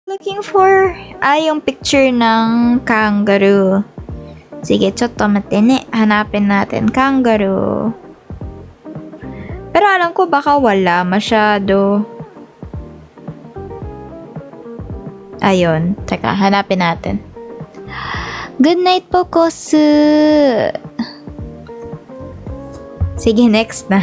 Looking for, yung picture ng kangaroo. Sige, chotto matene. Hanapin natin kangaroo. Pero alam ko baka wala masyado. Ayun. Teka, hanapin natin. Good night po, Kosu. Sige, next na.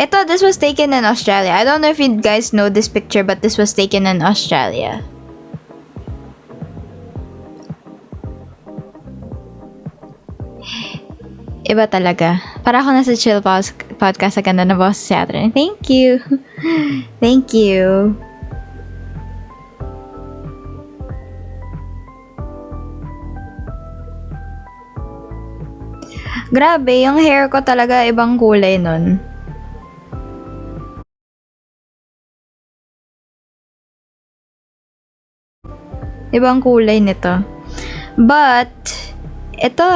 Ito, this was taken in Australia. I don't know if you guys know this picture, but this was taken in Australia. Iba talaga. Para ako nasa chill podcast sa ganda na boss sa Saturday. Thank you. Thank you. Grabe, yung hair ko talaga ibang kulay nun. Ibang kulay nito. But, ito,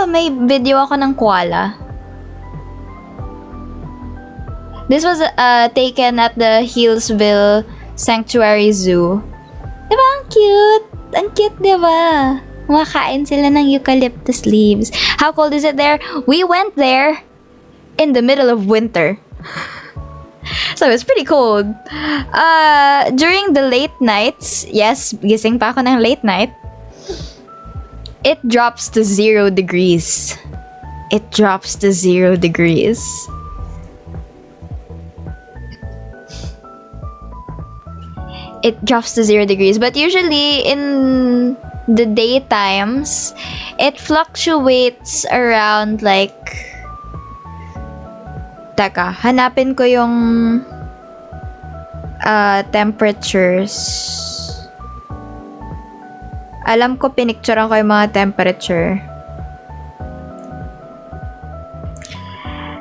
may video ako ng koala. This was taken at the Healesville Sanctuary Zoo. Diba ang cute? Ang cute, diba? Kumakain sila ng eucalyptus leaves. How cold is it there? We went there in the middle of winter. So it's pretty cold. During the late nights, yes, gising pa ako ng late night, it drops to 0 degrees. It drops to 0 degrees. It drops to 0 degrees. But usually in the daytimes, it fluctuates around like... Teka, hanapin ko yung temperatures. Alam ko, pinicturean ko yung mga temperature.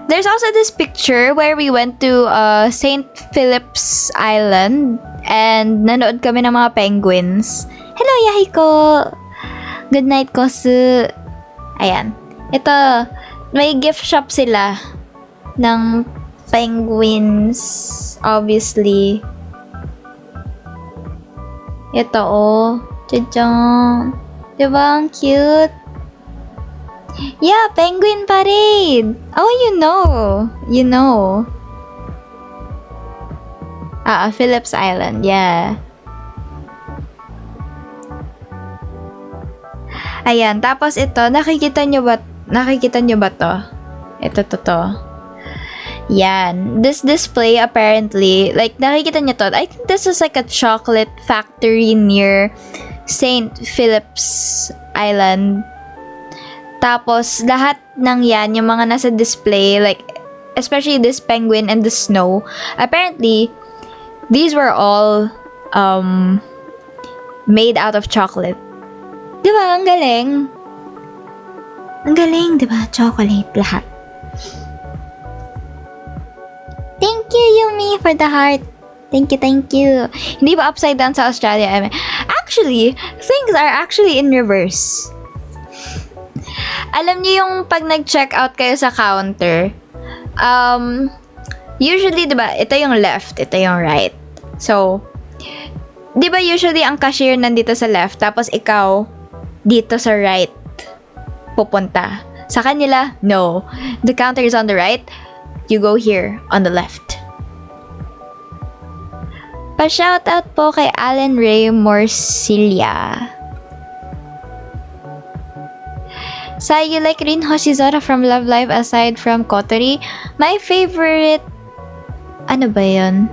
There's also this picture where we went to St. Philip's Island and nanood kami ng mga penguins. Hello, Yahiko! Good night, Kosu! Ayan. Ito, may gift shop sila ng penguins, obviously. Ito, oh. Tadang! Diba? Ang cute. Yeah, penguin parade! Oh, you know. You know. Philip's Island, yeah. Ayan, tapos ito, nakikita nyo ba to? Ito, to. Yan. This display apparently, like, nakikita nyo to. I think this is like a chocolate factory near St. Philip's Island. Tapos, lahat ng yan, yung mga nasa display, like, especially this penguin and the snow, apparently, these were all made out of chocolate. Diba? Ang galing. Ang galing, diba? Chocolate, lahat. Thank you, Yumi, for the heart. Thank you. Hindi ba upside down sa Australia? I mean, actually, things are actually in reverse. Alam niyo yung pag nag-check out kayo sa counter, usually, diba, ito yung left, ito yung right. So, diba usually ang cashier nandito sa left, tapos ikaw dito sa right pupunta. Sa kanila, no. The counter is on the right. You go here on the left. Pa-shoutout po kay Alan Ray Morcilia. Sa you like Rin Hoshizora from Love Live aside from Kotori? My favorite... Ano ba yun?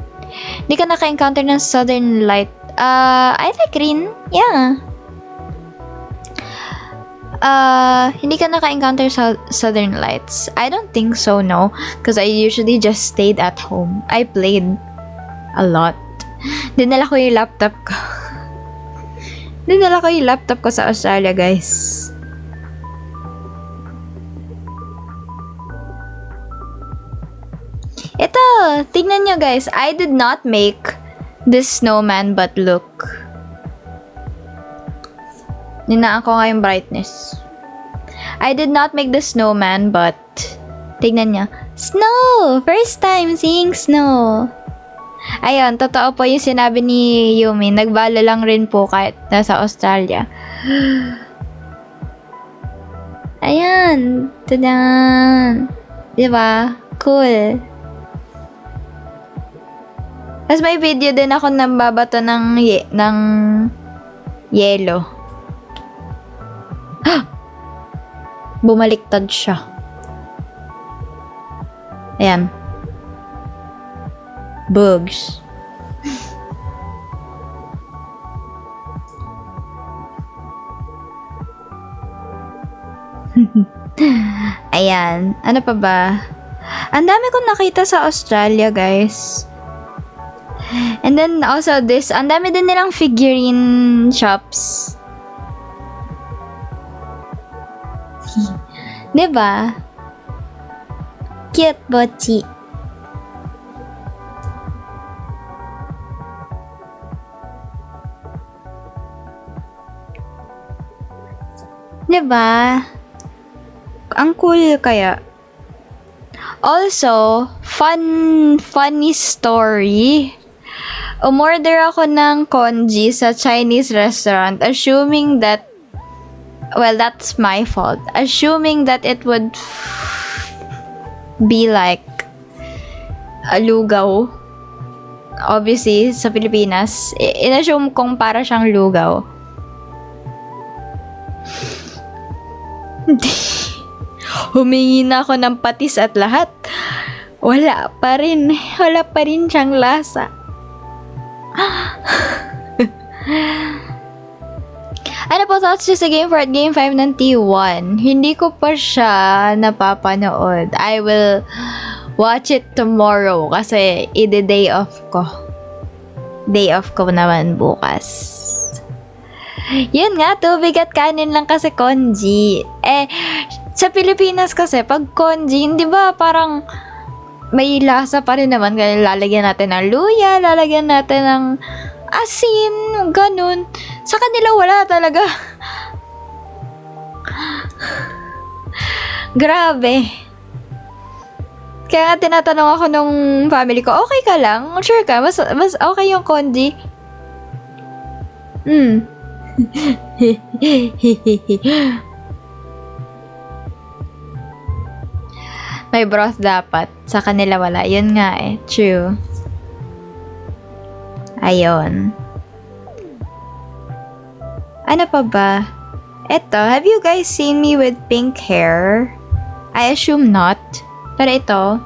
Hindi ka naka-encounter ng Southern Light. I like Rin. Yeah. Hindi ka naka-encounter sa Southern Lights? I don't think so, no. Because I usually just stayed at home. I played a lot. Dinala ko yung laptop ko. Dinala ko yung laptop ko sa Australia, guys. Ito! Tignan nyo, guys. I did not make this snowman, but look. Ninaan ko nga yung brightness. I did not make the snowman, but tignan niya. Snow! First time seeing snow. Ayun, totoo po yung sinabi ni Yumi. Nagbalo lang rin po kahit nasa Australia. Ayan. Tadan. Diba? Cool. Tapos may video din ako nambabato ng yelo. Bumaliktad siya. Ayan. Bugs. Ayan. Ano pa ba? Ang dami kong nakita sa Australia, guys. And then also this, ang dami din nilang figurine shops. Diba? Cute bochi. Diba? Ang cool kaya. Also, funny story. Umorder ako ng congee sa Chinese restaurant, assuming that, well, that's my fault. Assuming that it would be like a lugaw. Obviously, sa Pilipinas, in-assume kong para siyang lugaw. Humingi na ako ng patis at lahat. Wala pa rin siyang lasa. Ano po thoughts nyo sa Game 4 at Game 5 ng T1? Hindi ko pa siya napapanood. I will watch it tomorrow kasi ide-day off ko. Day off ko naman bukas. Yun nga, tubig at kanin lang kasi congee. Sa Pilipinas kasi, pag congee, hindi ba parang may lasa pa rin naman. Kaya lalagyan natin ng luya, lalagyan natin ng asin, ganun. Sa kanila wala talaga. Grabe. Kaya nga tinatanong ako nung family ko, okay ka lang? Sure ka? Mas okay yung congee? May broth dapat. Sa kanila wala. Yun nga eh. True. Ayun. Ano pa ba? Eto, have you guys seen me with pink hair? I assume not. Pero ito.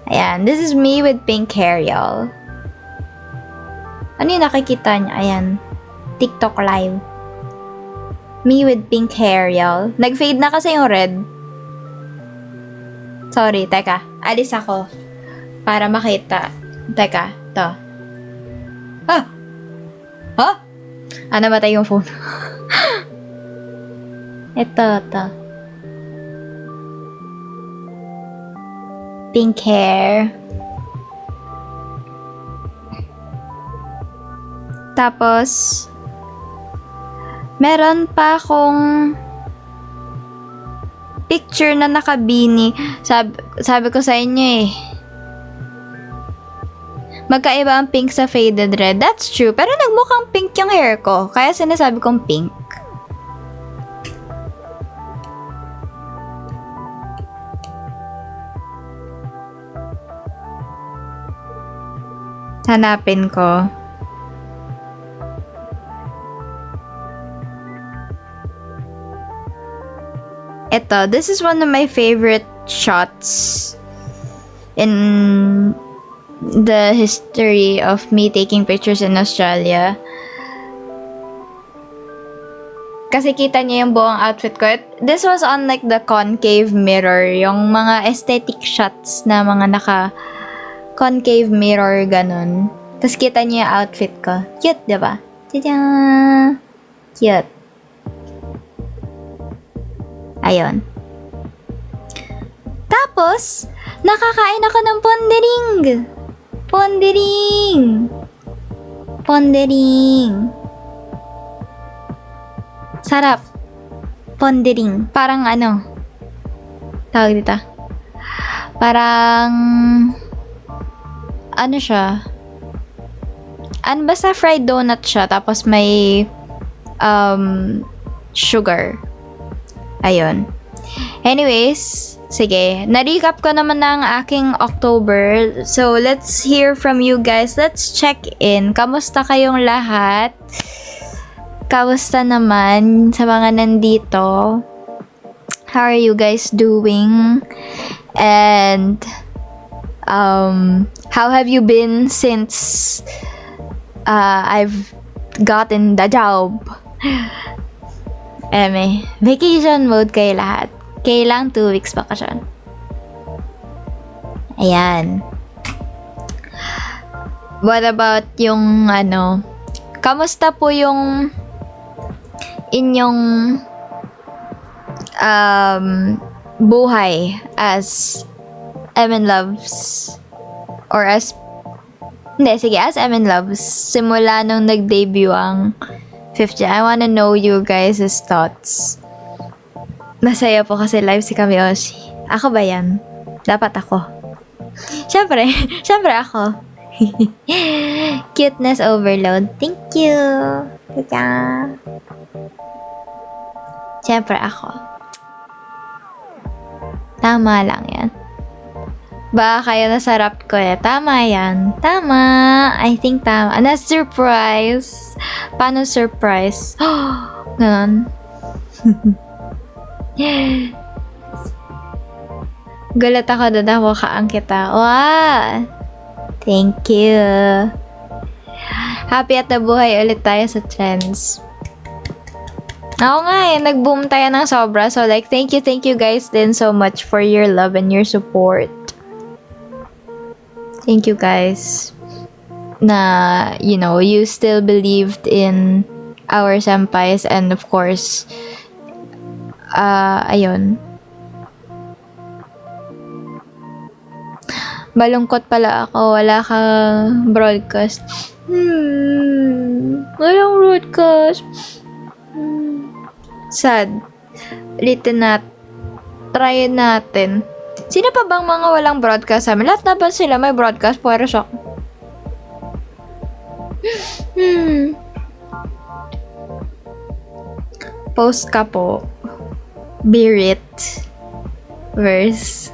Ayan. This is me with pink hair, y'all. Ano yung nakikita niya? Ayan. TikTok live. Me with pink hair, y'all. Nag-fade na kasi yung red. Sorry, teka. Alis ako. Para makita. Teka, to. Namatay yung phone. Ito. Pink hair. Tapos, meron pa akong picture na nakabini. Sabi ko sa inyo eh. Magkaiba ang pink sa faded red. That's true. Pero nagmukhang pink yung hair ko. Kaya sinasabi kong pink. Hanapin ko. Ito, this is one of my favorite shots in the history of me taking pictures in Australia. Kasi kita niya yung buong outfit ko. This was on like the concave mirror. Yung mga aesthetic shots na mga naka-concave mirror, ganun. Tapos kita niya yung outfit ko. Cute, diba? Tada! Cute. Ayun. Tapos, nakakain ako ng pondering. Pondering. Sarap. Pondering. Parang ano? Tawag dito. Parang ano siya? Basta fried donut siya. Tapos may sugar. Ayun. Anyways, sige. Na-recap ko naman ng aking October. So, let's hear from you guys. Let's check in. Kamusta kayong lahat? Kamusta naman sa mga nandito? How are you guys doing? And, how have you been since I've gotten the job? Vacation mode kayo lahat. Kailang 2 weeks bakasyon. Ayan. What about yung kamusta po yung inyong buhay as MN Loves or as MN Loves simula nung nag-debut ang 50. I wanna know you guys' thoughts. Masaya po kasi live si Kamioshi. Ako ba yan? Dapat ako. Siyempre ako. Cuteness overload. Thank you. Kaya. Siyempre ako. Tama lang yan. Baka kaya nasarap ko eh. Tama yan. Tama. I think tama. Na-surprise. Paano surprise? Ganon. Gulat ako doon ako kaangkita. Wow! Thank you. Happy at nabuhay ulit tayo sa trends. Oo nga eh, nag-boom tayo ng sobra. So like, thank you guys din so much for your love and your support. Thank you guys na, you still believed in our senpais and of course, ayun. Malungkot pala ako. Wala kang broadcast. Walang broadcast. Sad. Ulitin try natin. Sino pa bang mga walang broadcast sa amin? Lahat na ba sila may broadcast? Pero shock. Post ka po. Bear it. Verse.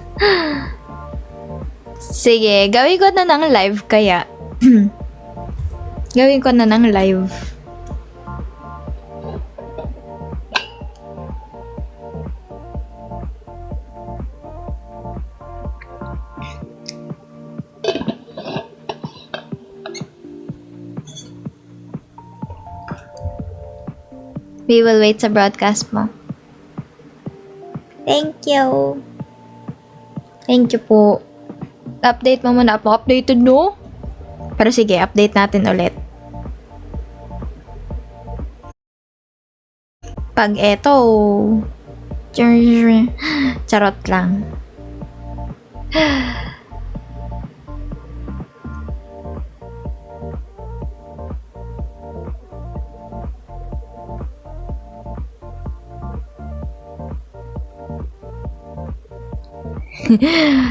Sige, gawin ko na ng live kaya. Gawin ko na ng live. We will wait sa broadcast mo. Thank you. Thank you po. Update mo muna po. Updated no? Pero sige, update natin ulit. Pag eto, charot lang.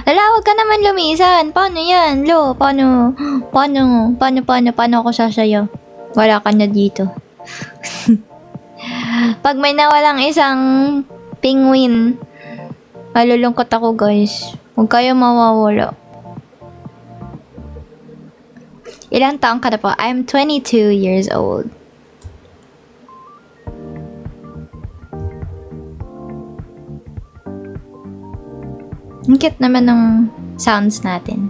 Ala, wag ka naman lumisan. Paano yan? Paano ako sasayaw? Wala ka na dito. Pag may nawalang isang penguin, malulungkot ako guys. Huwag kayo mawawala. Ilang taong ka na po? I'm 22 years old. Ang cute naman ng sounds natin.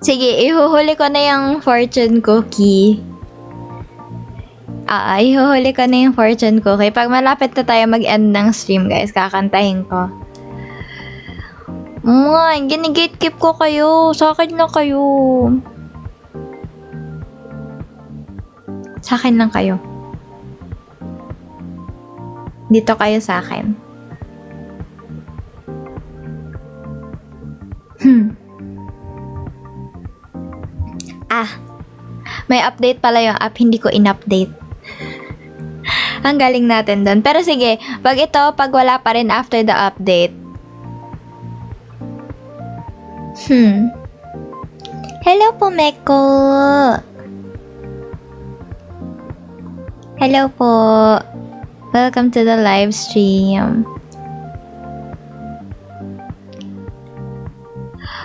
Sige, ihuhuli ko na yung fortune cookie. Ihuhuli ko na yung fortune cookie. Pag malapit na tayo mag-end ng stream, guys, kakantahin ko. Ginigatekeep ko kayo. Sa akin lang kayo. Sa akin lang kayo. Dito kayo sa akin. May update pala yung app, hindi ko in-update. Ang galing natin doon. Pero sige, pag wala pa rin after the update. Hello po, Meko. Hello po. Welcome to the live stream.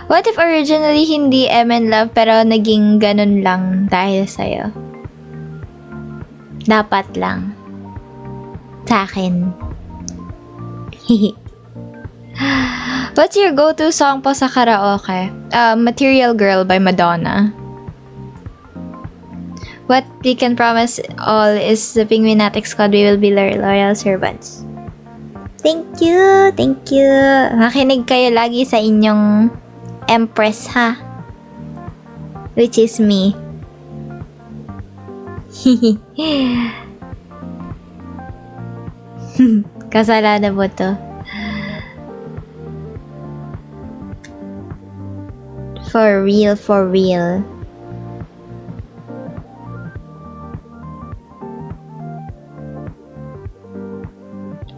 What if originally hindi MN Love pero naging ganun lang dahil sa'yo? Dapat lang. Sa akin. What's your go-to song po sa karaoke? Material Girl by Madonna. What we can promise all is the Penguinatic Squad, we will be loyal servants. Thank you! Thank you! Makinig kayo lagi sa inyong Empress, ha? Which is me. Kasalanan mo to. For real, for real.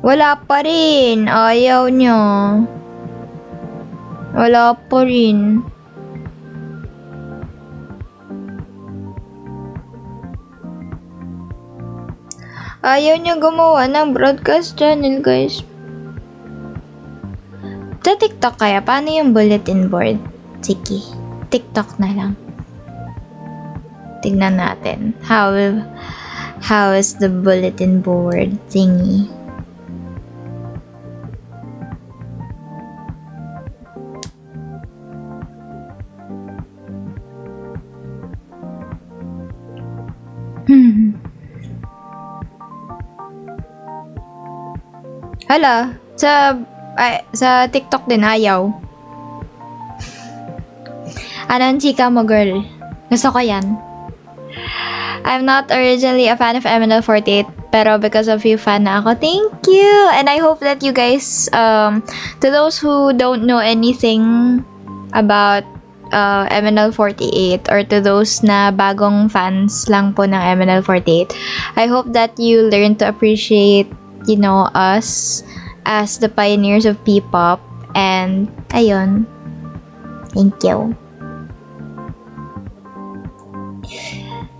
Wala pa rin. Ayaw nyo. Wala pa rin. Ayaw niya gumawa ng broadcast channel, guys. Sa TikTok kaya, paano yung bulletin board? Sige, TikTok na lang. Tignan natin. How is the bulletin board thingy? Hala, sa TikTok din ayaw. Anong chika mo, girl? Gusto ko yan. I'm not originally a fan of MNL48, pero because of you, fan na ako. Thank you! And I hope that you guys, to those who don't know anything about MNL48, or to those na bagong fans lang po ng MNL48, I hope that you learn to appreciate, you know, us as the pioneers of P-pop. And ayun, thank you.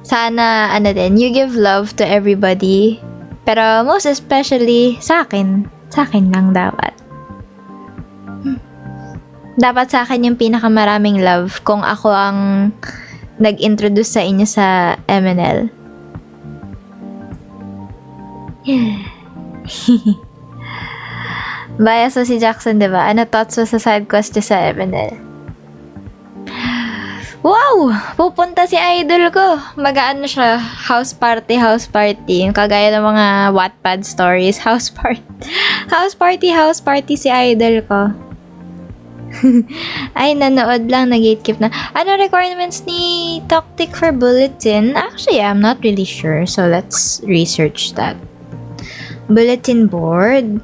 Sana you give love to everybody, pero most especially sa akin lang dapat sa akin yung pinakamaraming love kung ako ang nag-introduce sa inyo sa MNL. Bias mo si Jackson, diba? Ano thoughts mo sa side quest sa MNL? Wow! Pupunta si idol ko. Mag-ano siya, house party. Yung kagaya ng mga Wattpad stories. House party si idol ko. Ay, nanood lang, na-gatekeep na. Ano requirements ni Tactic for Bulletin? Actually, I'm not really sure. So, let's research that. Bulletin board.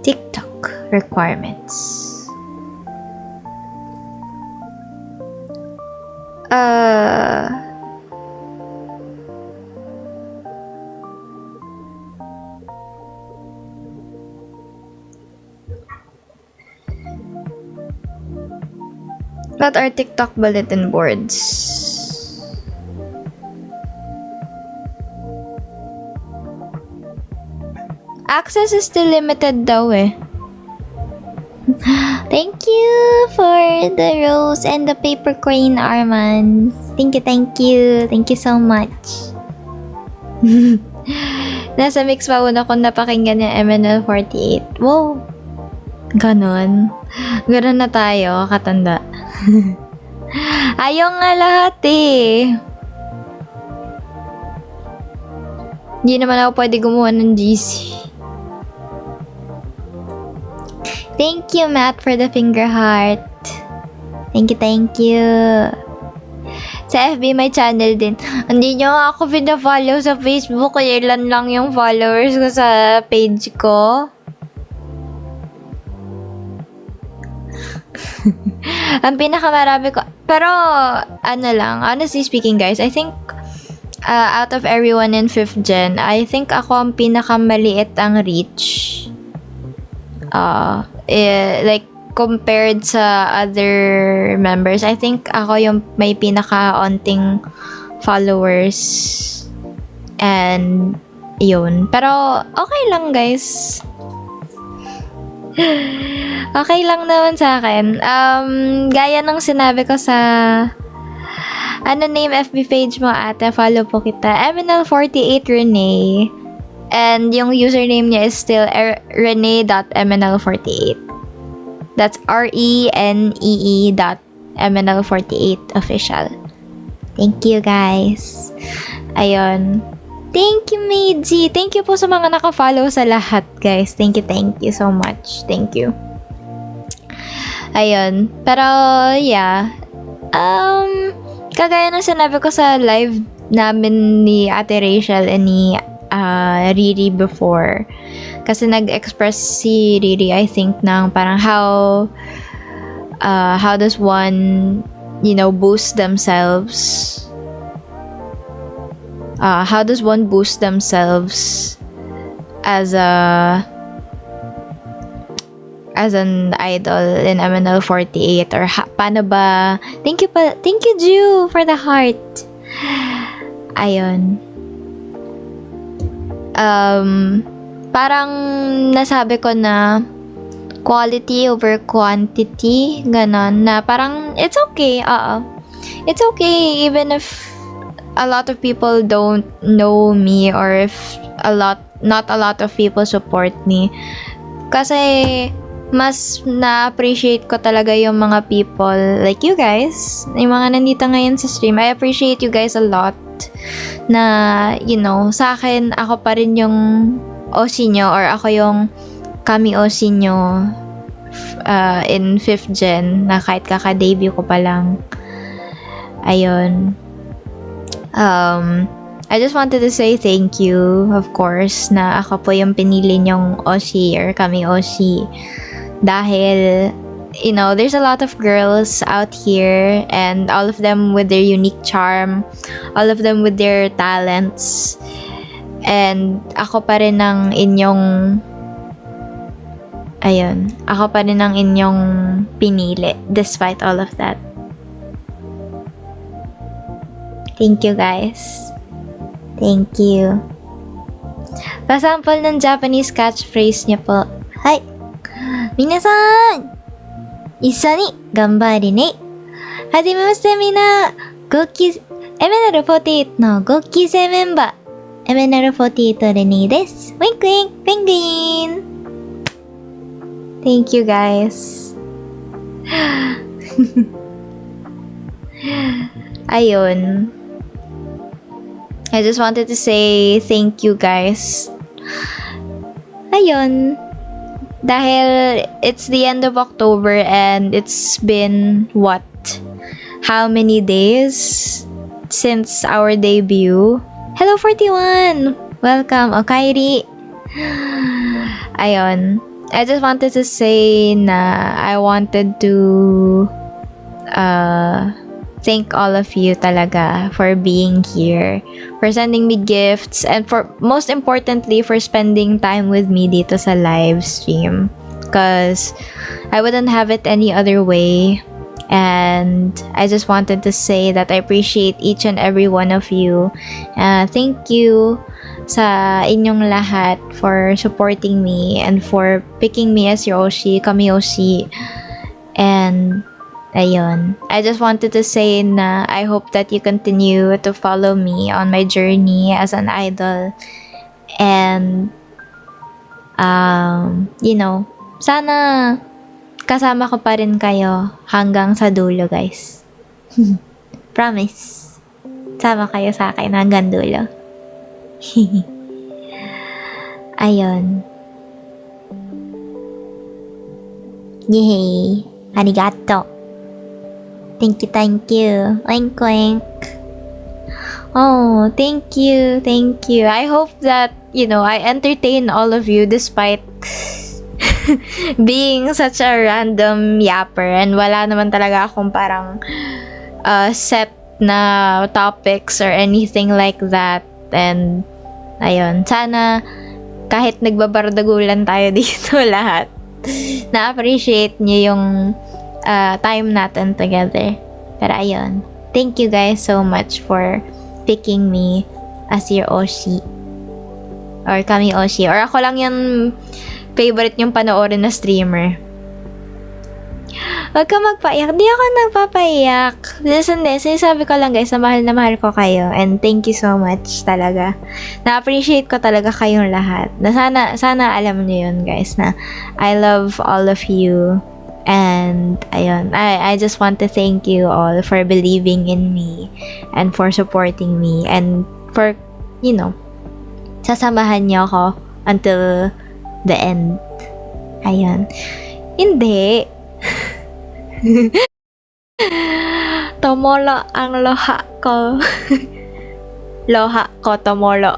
TikTok requirements. What are TikTok bulletin boards? Access is still limited daw eh. Thank you for the rose and the paper crane, Arman. Thank you. Thank you so much. Nasa mix pa una kung napakinggan yung MNL48. Wow. Ganon na tayo, katanda. Ayaw nga lahat eh. Hindi naman ako pwede gumawa ng GC. Thank you, Matt, for the finger heart. Thank you. Sa FB, may channel din. Hindi nyo ako pina-follow sa Facebook. Ilan lang yung followers ko sa page ko. Ang pinakamarami ko, pero ano lang, honestly speaking guys, I think out of everyone in 5th gen, I think ako ang pinakamaliit ang reach. Like compared sa other members, I think ako yung may pinaka-onting followers. And yun. Pero okay lang guys. Okay lang naman sa akin. Gaya ng sinabi ko sa ano name FB page mo ate, follow po kita. MNL48 Renee. And yung username niya is still renee.mnl48. That's renee.mnl48 official. Thank you guys. Ayun. Thank you, Meiji. Thank you po sa mga naka-follow sa lahat, guys. Thank you so much. Thank you. Ayun. Pero, yeah. Kagaya ng sinabi ko sa live namin ni Ate Rachel and ni Riri before. Kasi nag-express si Riri, I think, ng parang how does one, boost themselves. How does one boost themselves as an idol in MNL48 or paano ba? Thank you Ju for the heart. Ayun. Parang nasabi ko na quality over quantity, ganon, na parang it's okay. It's okay even if a lot of people don't know me or if not a lot of people support me. Kasi mas na-appreciate ko talaga yung mga people like you guys, yung mga nandito ngayon sa stream. I appreciate you guys a lot na, sa akin, ako pa rin yung OC nyo or ako yung kami OC nyo in 5th gen na kahit kaka-debut ko pa lang. Ayun. I just wanted to say thank you, of course, na ako po yung pinili nyong OC or kami OC. Dahil, there's a lot of girls out here and all of them with their unique charm, all of them with their talents. And ako pa rin ang inyong pinili despite all of that. Thank you guys. Thank you. Pa-sample ng Japanese catchphrase niya po. Hi! Minasan! Issa ni ganbari ne. Hajimemashite mina. MNL48 の5期生メンバー MNL48 レニーです。Wink wink penguin. Thank you guys. Ayun. I just wanted to say thank you guys. Ayun. Dahil it's the end of October and it's been what? How many days since our debut? Hello 41! Welcome, Okairi! Ayun. I just wanted to say na I wanted to thank all of you talaga for being here, for sending me gifts, and for most importantly for spending time with me dito sa live stream, because I wouldn't have it any other way. And I just wanted to say that I appreciate each and every one of you. Thank you sa inyong lahat for supporting me and for picking me as your Oshi, kami Oshi. And ayun. I just wanted to say na I hope that you continue to follow me on my journey as an idol. And, sana kasama ko pa rin kayo hanggang sa dulo, guys. Promise. Sama kayo sa akin hanggang dulo. Ayun. Yay! Arigato! Thank you. Oink, oink. Oh, thank you. I hope that, I entertain all of you despite being such a random yapper and wala naman talaga akong parang set na topics or anything like that. And ayun, sana kahit nagbabardagulan tayo dito lahat, na-appreciate niyo yung time natin together. Pero ayun, thank you guys so much for picking me as your Oshi. Or kami Oshi. Or ako lang yung favorite yung panoorin na streamer. Huwag ka magpaiyak. Di ako nagpapaiyak. Hindi. Sinasabi ko lang guys, na mahal ko kayo. And thank you so much talaga. Na-appreciate ko talaga kayong lahat. Na sana alam niyo yun guys, na I love all of you. And ayun, I just want to thank you all for believing in me and for supporting me and for, you know, sasamahan niyo ako until the end. Ayun. Hindi. Tomolo ang loha ko. Loha ko, tomolo.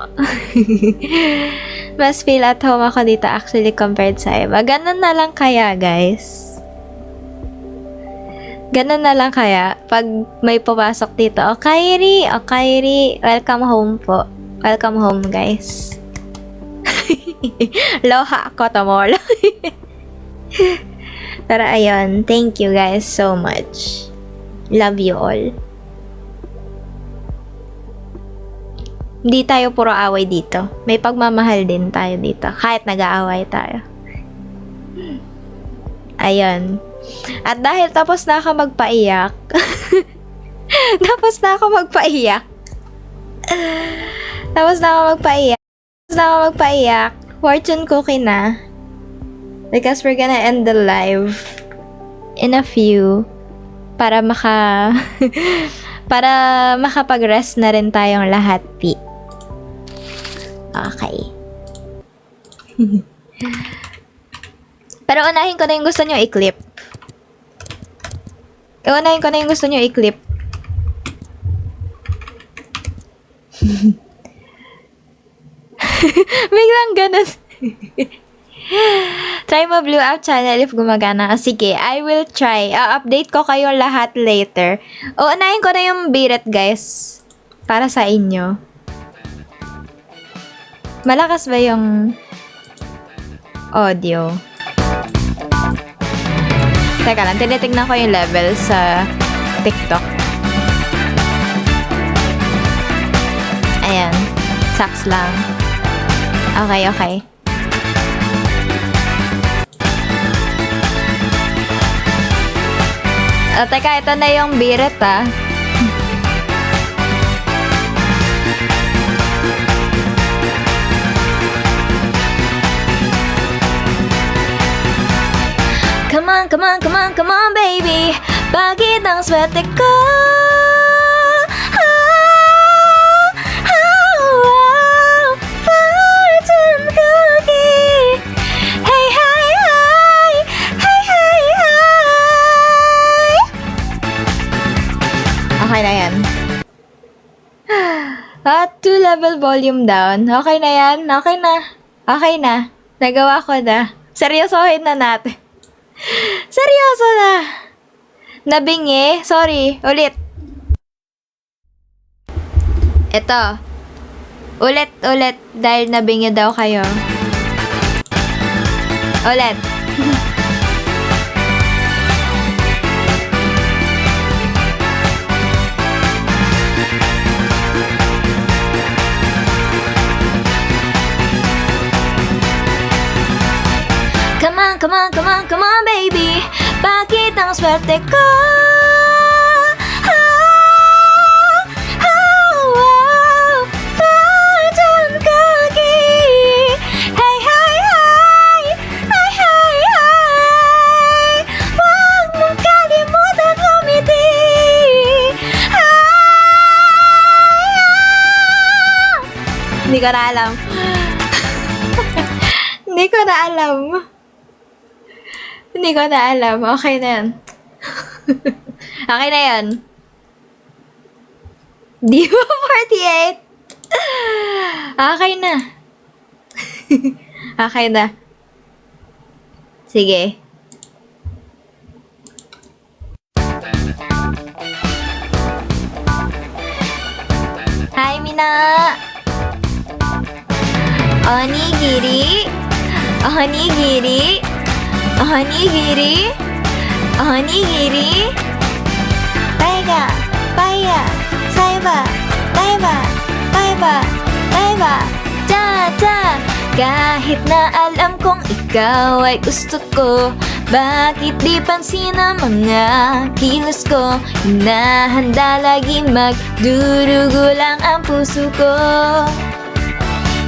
Mas feel at home ako dito actually compared sa iba. Ganun na lang kaya, guys. Ganun na lang kaya pag may papasok dito. O Kairi, welcome home po. Welcome home, guys. Loha ko, tomolo. Pero ayun, thank you guys so much. Love you all. Hindi tayo puro away dito. May pagmamahal din tayo dito. Kahit nag-aaway tayo. Ayun. At dahil tapos na ako magpaiyak. Tapos na ako magpaiyak. Fortune cookie na. Because we're gonna end the live in a few para para makapag-rest na rin tayong lahat, Pi. Okay. Pero unahin ko na yung gusto nyo i-clip. Biglang ganun. Try mo Blue App channel if gumagana. Sige, I will try. Update ko kayo lahat later. Unahin ko na yung birit, guys. Para sa inyo. Malakas ba yung audio? Teka lang, tinitignan ko yung level sa TikTok. Ayan. Sucks lang. Okay. Teka, ito na yung birit Come on, baby. Bakit ang swerte ko? Fortune cookie. Hey, hi. Okay na yan. 2 level volume down. Okay na yan. Okay na. Nagawa ko na. Seryosohin na natin. Seryoso na. Nabingi. Sorry. Ulit. Ito. Ulit. Dahil nabingi daw kayo. Ulit. Come on, baby. Bakit ang swerte ko? Fortune cookie. Hey, hi. Huwag mong kalimutan umiti. Hindi ko na alam. Okay na yan. Okay na yan. Diva 48. Okay na. Sige. Hi, Mina! Onigiri! Onigiri! Onigiri! Onigiri! Taiga! Paya! Saiba! Taiba! Taiba! Taiba! Cha-cha! Kahit na alam kong ikaw ay gusto ko, bakit di pansin ang mga kilos ko? Hinahanda lagi magdurugo lang ang puso ko.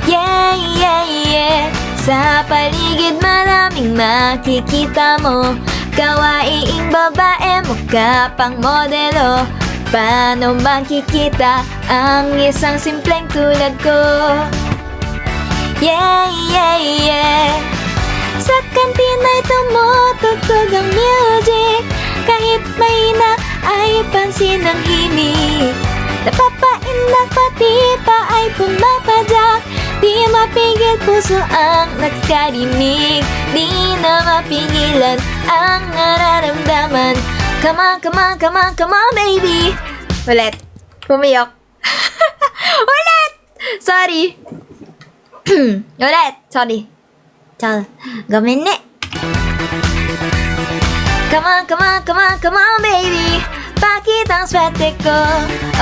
Yeah, yeah, yeah. Sa paligid maraming makikita mo, kawaiing babae, mukha pang modelo. Paano makikita ang isang simpleng tulad ko? Yeah, yeah, yeah. Sa kantina'y tumutugtog ang music, kahit mahina ay pansin ang himig. Napapaindak pati pa ay pumapadyak, di mapigil puso ang nagkarinig, di na mapigilan ang nararamdaman. Come on, come on, come on, come on, baby. Ulit. Pumiyok. Ulit! Sorry. Ulit. Sorry. Chal. Gamin ne. Come on, come on, come on, come on, baby. Pakitang swerte ko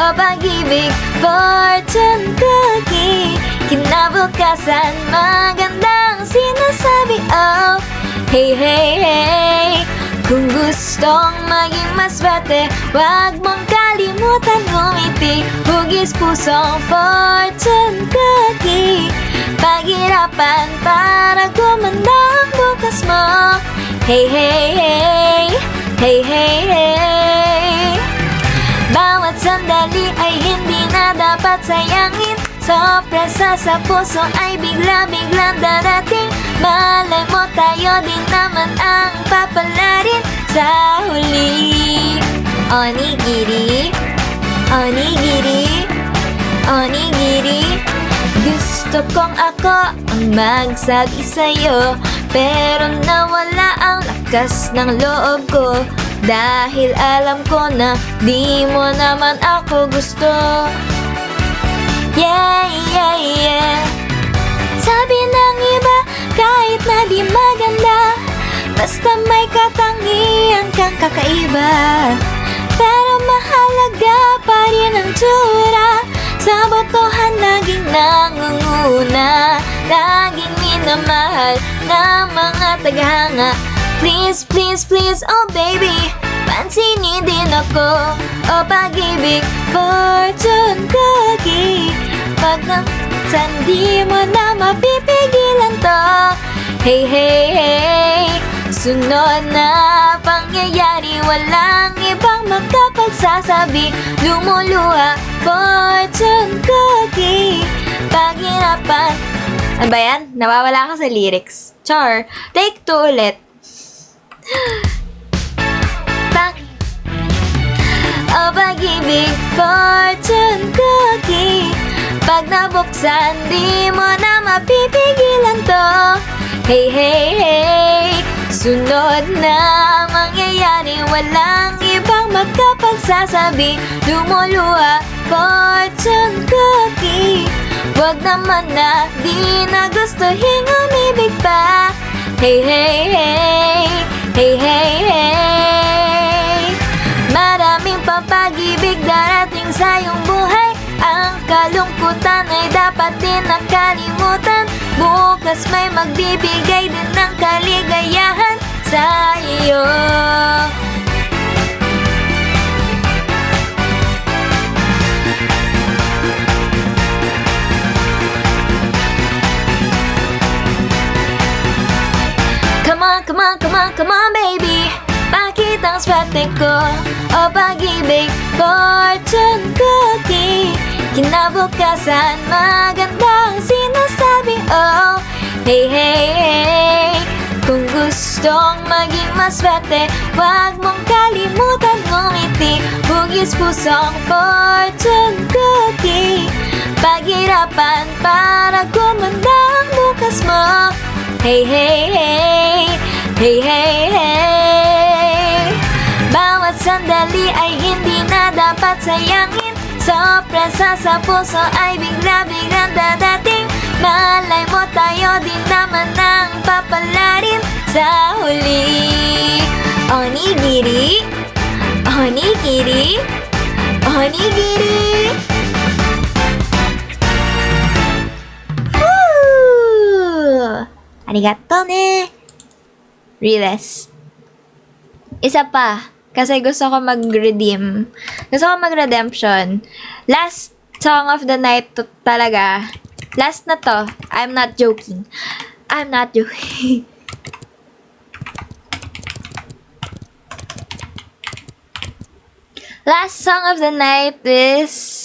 o pag-ibig, fortune cookie. Kinabukasan, magandang sinasabi, oh. Hey, hey, hey. Kung gustong maging maswerte, wag mong kalimutan ngumiti. Hugis pusong fortune cookie. Paghirapan para gumanda ang bukas mo. Hey, hey, hey. Hey, hey, hey. Bawat sandali ay hindi na dapat sayangin. Sorpresa sa puso ay bigla-biglang darating. Malay mo tayo din naman ang papalarin sa huli. Onigiri, onigiri, onigiri. Gusto kong ako ang magsabi sa'yo, pero nawala ang lakas ng loob ko, dahil alam ko na di mo naman ako gusto. Yeah, yeah, yeah. Sabi ng iba, kahit na di maganda, basta may katangian kang kakaiba. Pero mahalaga pa rin ang tsura, sa botohan laging nangunguna, laging minamahal ng mga tagahanga. Please, please, please, oh baby, pansinin din ako, o pag-ibig, fortune cookie. Pag sandi mo na mapipigilan to. Hey, hey, hey. Sunod na pangyayari, walang ibang magkapagsasabi. Lumuluha, fortune cookie. Paghirapan. Ano ba yan? Nawawala ka sa lyrics. Char. Take 2 ulit. O pag-ibig, fortune cookie. Pag nabuksan, di mo na mapipigilan to. Hey, hey, hey. Sunod na mangyayari, walang ibang magkapagsasabi. Lumuluha, fortune cookie. Wag naman na di na gustuhin umibig pa. Hey, hey, hey. Hey, hey, hey. Maraming papag-ibig darating sa iyong buhay. Ang kalungkutan ay dapat din nakalimutan. Bukas may magbibigay din ng kaligayahan sa iyo. Come on, come on, come on, come on, baby. Pakitang swerte ko o pag-ibig, fortune cookie. Kinabukasan, magandang sinasabi, oh. Hey, hey, hey. Kung gustong maging maswerte, wag mong kalimutan ngumiti. Hugis pusong fortune cookie. Paghirapan para gumanda ang bukas mo. Hey, hey, hey. Hey, hey, hey. Bawat sandali ay hindi na dapat sayangin. Sorpresa sa puso ay bigla-biglang dadating. Malay mo tayo din naman ang papalarin sa huli. Onigiri, onigiri, onigiri. Woo! Arigato ne. Riles. Isa pa. Kasi gusto ko mag-redeem. Gusto ko mag-redemption. Last song of the night to, talaga. Last na to. I'm not joking. I'm not joking. Last song of the night is...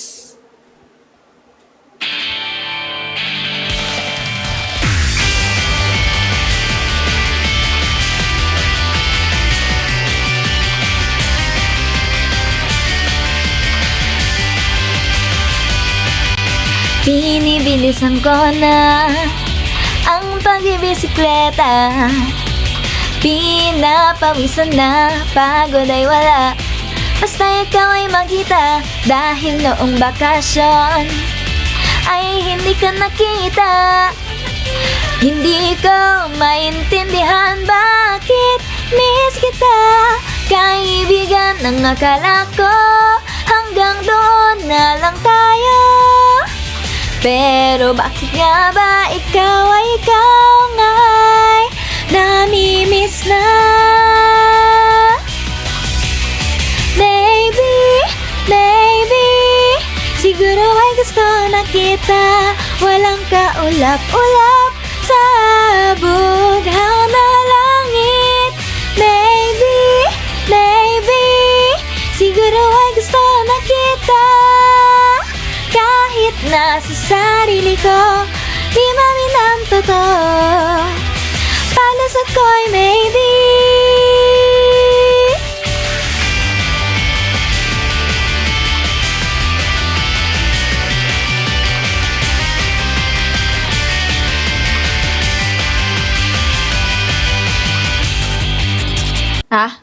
Binibilisan ko na ang pagbibisikleta. Pinapawisan na, pagod ay wala. Basta ikaw ay magkita. Dahil noong bakasyon ay hindi ka nakita. Hindi ko maintindihan bakit miss kita. Kaibigan ang akala ko, hanggang doon na lang tayo. Pero bakit nga ba ikaw nga'y namimiss na? Maybe siguro ay gusto na kita. Walang kaulap-ulap sa bughaw na langit. Maybe siguro ay gusto na kita. Kahit nasa sarili ko, di maminang totoo. Palusot ko'y maybe.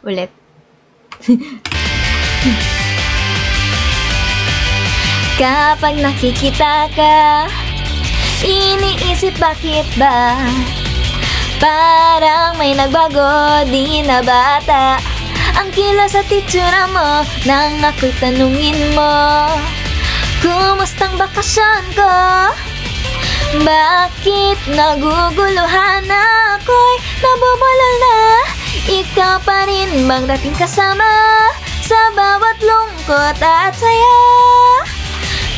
Ulit. Kapag nakikita ka, iniisip bakit ba? Parang may nagbago, di na bata ang kilos at itsura mo nang ako'y tanungin mo, kumustang bakasyon ko? Bakit naguguluhan ako'y nabubulol na? Ikaw pa rin bang dating kasama sa bawat lungkot at saya?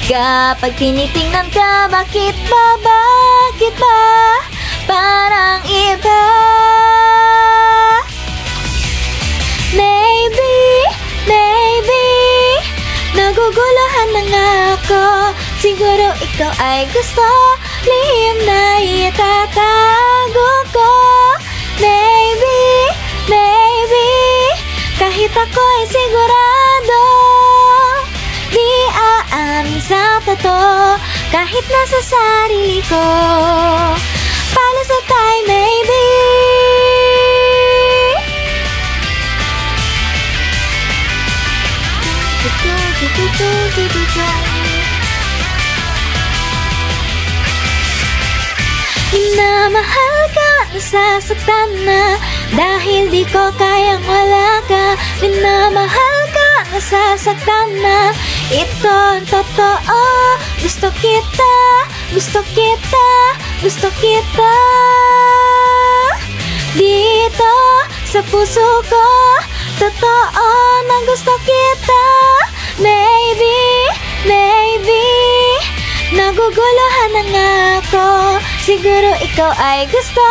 Kapag tinitingnan ka, bakit ba parang iba? Maybe naguguluhan na nga ako. Siguro ikaw ay gusto lihim na itatago ko. Maybe kahit ako'y sigurado, di aamin sa totoo. Kahit nasa sarili ko, palusot tayo maybe. Minamahal ka, nasasaktan na dahil di ko kayang wala ka. Minamahal ka, nasasaktan na, ito ang totoo. Gusto kita, gusto kita, gusto kita. Dito sa puso ko, totoo na gusto kita. Maybe naguguluhan na nga ako. Siguro ikaw ay gusto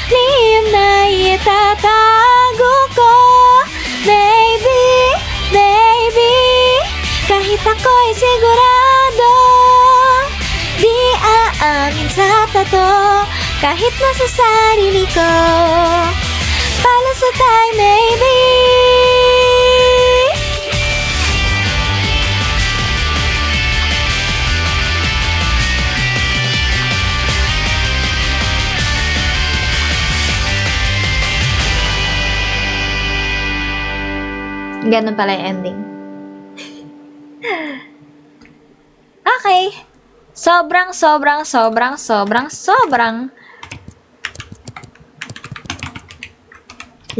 lihim na itatago ko. Maybe kahit ako'y sigurado, di aamin sa totoo. Kahit nasa sarili ko, palusot tayo maybe. Ganun pala yung ending. Okay. Sobrang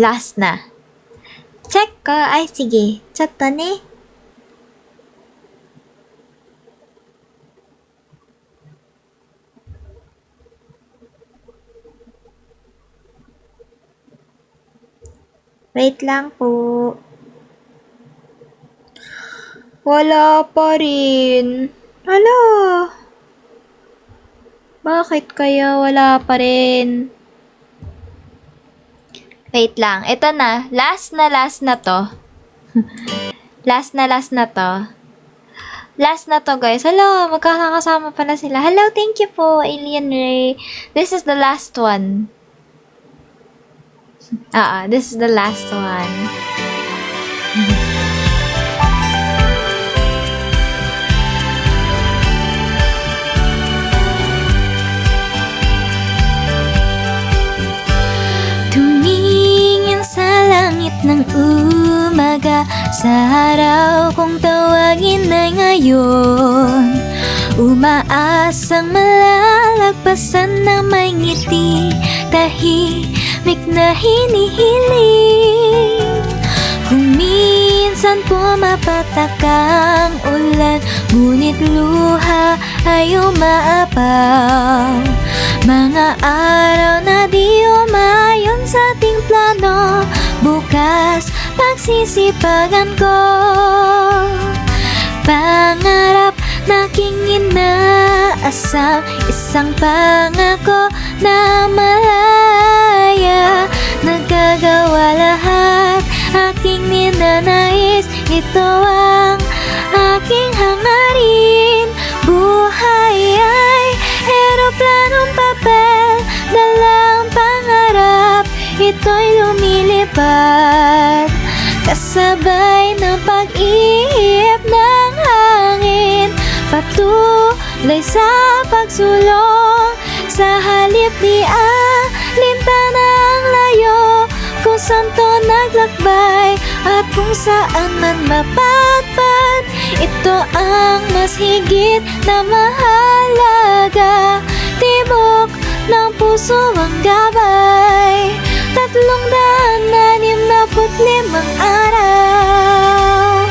last na. Check ko. Ay, sige. Chotto ne. Wait lang po. Wala pa rin. Hala. Bakit kaya wala pa rin? Wait lang. Ito na. Last na to. last na to. Last na to, guys. Hello, magkakasama pala sila. Hello, thank you po, Alien Ray. This is the last one. This is the last one. Tumingin sa langit ng umaga, sa araw kong tawagin ay ngayon. Umaasang malalagpasan na may ngiti, tahimik na hinihiling. Kung minsan pumapatak ang ulan, ngunit luha ay umaapaw. Mga araw na di umayon sa ating plano, bukas pagsisipagan ko. Pangarap na aking inaasam, isang pangako na malaya. Nagagawa lahat aking ninanais, ito ang aking hangarin. Buhay ay eroplanong papel, dalang pangarap, ito'y lumilipad. Kasabay ng pag-ihip ng hangin, patuloy sa pagsulong. Sa halip di alintana ang layo, kung saan to naglakbay at kung saan man mapadpad. Ito ang mas higit na mahalaga, tibok ng puso ang gabay. 365 araw.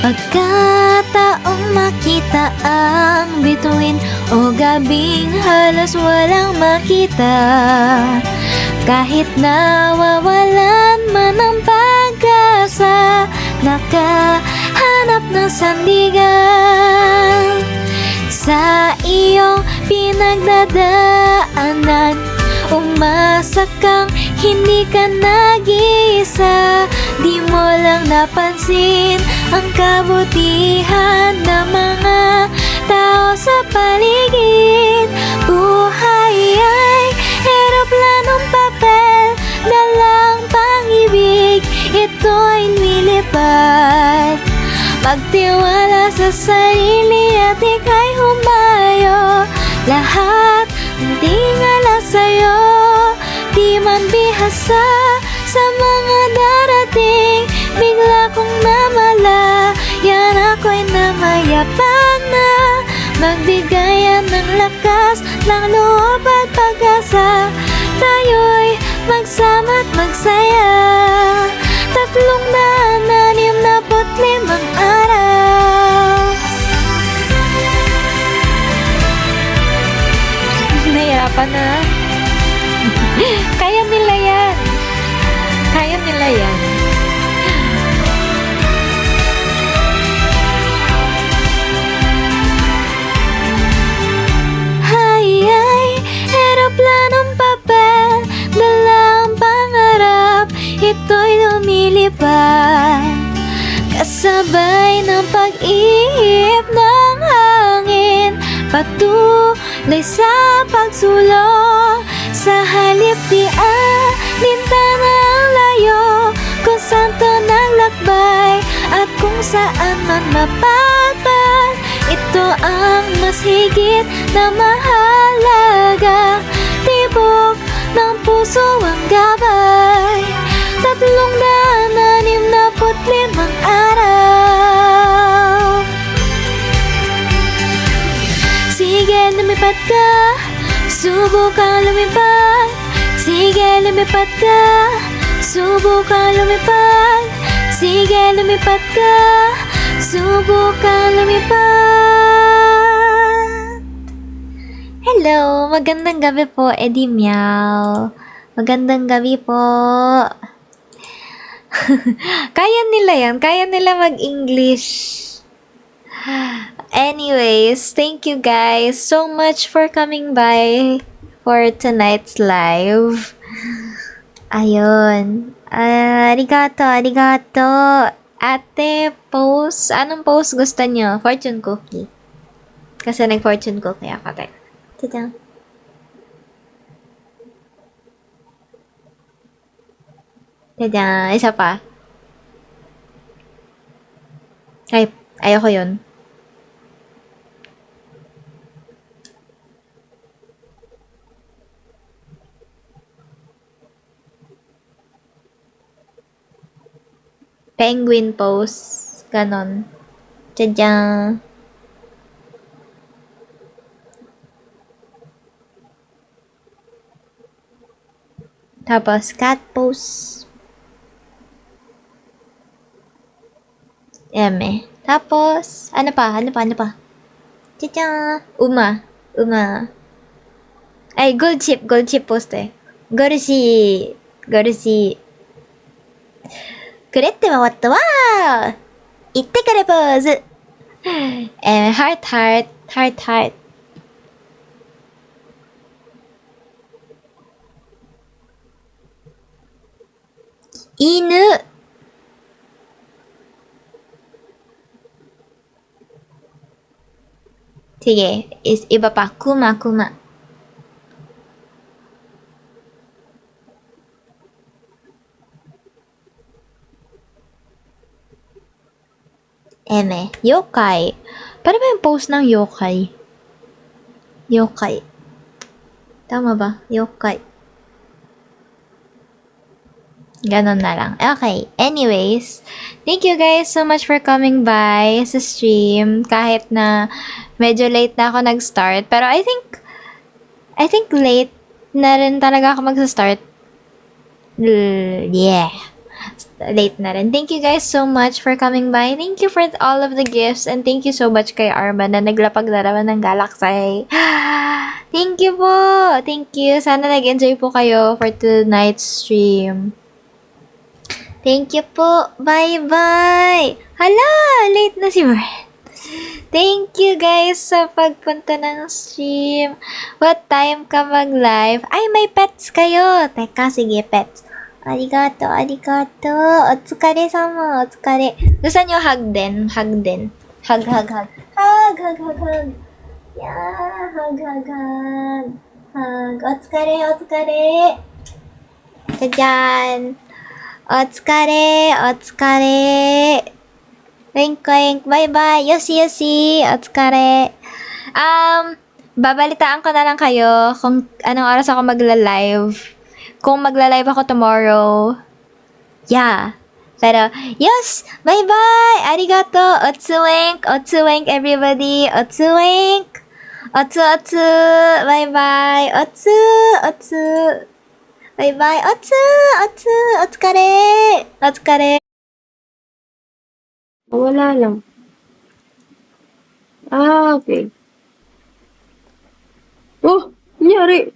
Pagkataong makita ang bituin o gabing halos walang makita, kahit nawawalan man ang pag-asa, nakahanap ng sandigan. Sa iyong pinagdadaanan, umasa kang hindi ka nag-iisa. Di mo lang napansin ang kabutihan ng mga tao sa paligid. Buhay ay eroplanong papel, dalang pang-ibig, ito'y lumilipad. Magtiwala sa sarili at ika'y humayo. Lahat ng tingala sa'yo, di man bihasa sa mga darating. Bigla kong namala, yan ako'y namayapang na magbigayan ng lakas ng loob at pag-asa. Tayo'y magsama't magsaya, 365 araw. Nahirapan na. Kaya nila yan. Kaya nila yan. Ay, eroplanong papel, dalang pangarap, ito'y lumilipad. Kasabay ng pag-ihip ng hangin, patuloy sa pagsulong. Sa halip di alintana ang layo, kung saan to naglakbay at kung saan man mapadpad. Ito ang mas higit na mahalaga. Tibok ng puso ang gabay. 365 araw. Sige, lumipad ka. Subukang lumipad. Sige, lumipad ka. Subukang lumipad. Sige, lumipad ka. Subukang lumipad. Hello, magandang gabi po, Eddie Meow. Magandang gabi po. Kaya nila yan. Kaya nila mag-English. Anyways, thank you guys so much for coming by for tonight's live. Ayun. Arigato, arigato. Ate, post. Anong post gusto nyo? Fortune cookie. Kasi nag-fortune cookie ako. Tadang. Tadang. Isa pa. Ay, ayoko yun. Penguin pose. Ganon. Tadang. Tapos, cat pose. Eme. Tapos, ano pa? Tadang. Uma. Ay, gold chip post eh. Gorushi. くれって回ったわー。行ってくれポーズ。ハート。犬。Sige, iba pa. Kuma. Eme. Yokai. Paano ba yung post ng yokai? Tama ba? Yokai. Ganon na lang. Okay. Anyways, thank you guys so much for coming by sa stream. Kahit na medyo late na ako nag-start. Pero I think late na rin talaga ako mag-start. Yeah. Late na rin. Thank you guys so much for coming by. Thank you for all of the gifts. And thank you so much kay Arma na naglapag na naman ng Galaxy. Thank you po. Thank you. Sana nag-enjoy po kayo for tonight's stream. Thank you po. Bye-bye. Hala, late na si Brent. Thank you guys sa pagpunta ng stream. What time ka mag-live? Ay, may pets kayo. Teka, sige, pets. Arigato. Otsukare-sama. Otsukare. Gusto nyo hug din? Hug. Hug. Yeah, hug. Otsukare. Tadyan. Otsukare. Wink. Bye-bye. Yoshi. Otsukare. Babalitaan ko na lang kayo kung anong oras ako magla-live. Kung magla-live ako tomorrow. Yeah. Pero, yes! Bye-bye! Arigato! Otsu-wink everybody! Otsu-wink! Otsu! Bye-bye! Otsu! Bye-bye! Otsu! Otsukare! Wala lang. Okay. Oh, nangyari.